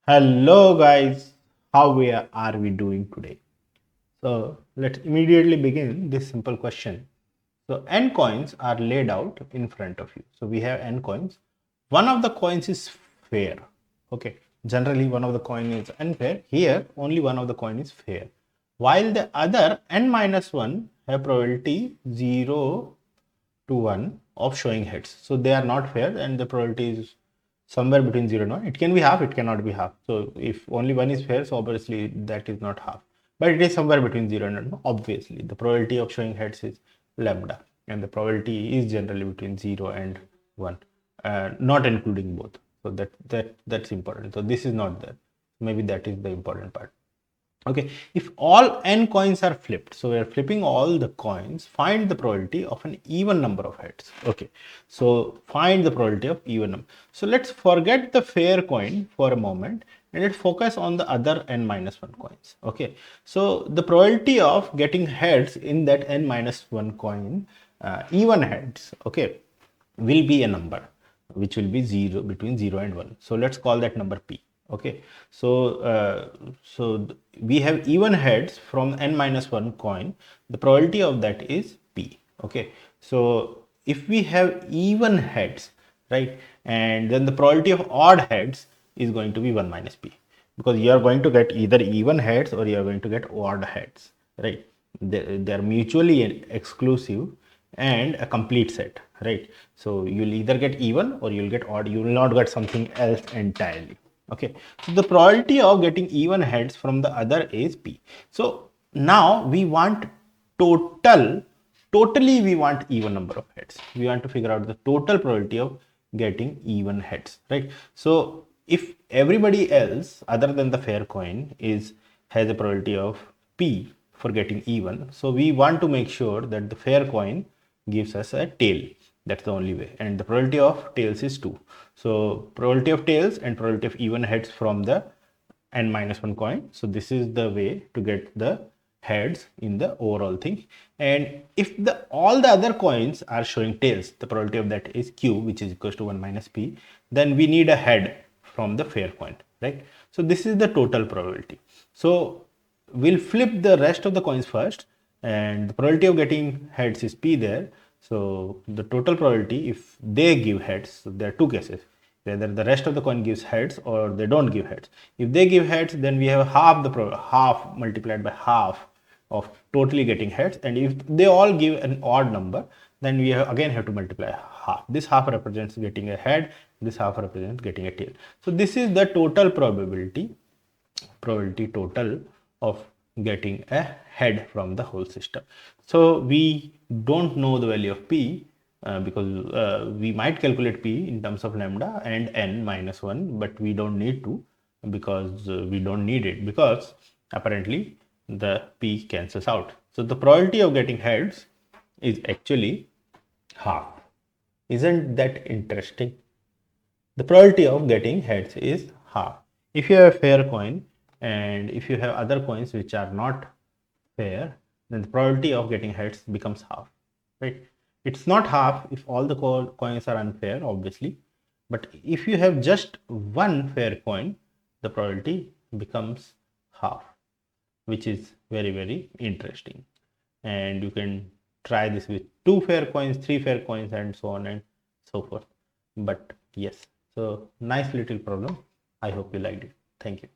Hello guys, are we doing today? So let's immediately begin this simple question. So n coins are laid out in front of you. So we have n coins. One of the coins is fair. Okay. Generally one of the coin is unfair. Here only one of the coin is fair. While the other n minus 1 have probability 0 to 1 of showing heads. So they are not fair and the probability is somewhere between 0 and 1. It can be half, it cannot be half. So if only one is fair, so obviously that is not half. But it is somewhere between 0 and 1. Obviously, the probability of showing heads is lambda and the probability is generally between 0 and 1, not including both. So that's important. So this is not there. Maybe that is the important part. Okay, if all n coins are flipped, so we are flipping all the coins, find the probability of an even number of heads. Okay, so find the probability of even number. So let's forget the fair coin for a moment and let's focus on the other n minus 1 coins. Okay, so the probability of getting heads in that n minus 1 coin, even heads, okay, will be a number which will be 0 between 0 and 1. So let's call that number p. Okay, so we have even heads from n minus 1 coin. The probability of that is p. Okay, so if we have even heads, right, and then the probability of odd heads is going to be 1 minus p, because you are going to get either even heads or you are going to get odd heads, right? They are mutually exclusive and a complete set, right? So you'll either get even or you'll get odd. You will not get something else entirely. Okay, so the probability of getting even heads from the other is p. So now we want totally we want even number of heads. We want to figure out the total probability of getting even heads, right? So if everybody else other than the fair coin has a probability of p for getting even, so we want to make sure that the fair coin gives us a tail. That's the only way, and the probability of tails is 2. So probability of tails and probability of even heads from the n minus 1 coin. So this is the way to get the heads in the overall thing. And if all the other coins are showing tails, the probability of that is q, which is equals to 1 minus p. Then we need a head from the fair coin, right? So this is the total probability. So we'll flip the rest of the coins first, and the probability of getting heads is p there. So the total probability, if they give heads, so there are two cases, whether the rest of the coin gives heads or they don't give heads. If they give heads, then we have half multiplied by half of totally getting heads, and if they all give an odd number, then we again have to multiply half. This half represents getting a head, this half represents getting a tail. So this is the total probability total of getting a head from the whole system. So we don't know the value of p, because we might calculate p in terms of lambda and n minus 1, but we don't need to, because we don't need it, because apparently the p cancels out. So the probability of getting heads is actually half. Isn't that interesting? The probability of getting heads is half. If you have a fair coin and if you have other coins which are not fair, then the probability of getting heads becomes half, right? It's not half if all the coins are unfair, obviously, but if you have just one fair coin, the probability becomes half, which is very interesting. And you can try this with 2 fair coins, 3 fair coins, and so on and so forth. But yes, so nice little problem. I hope you liked it. Thank you.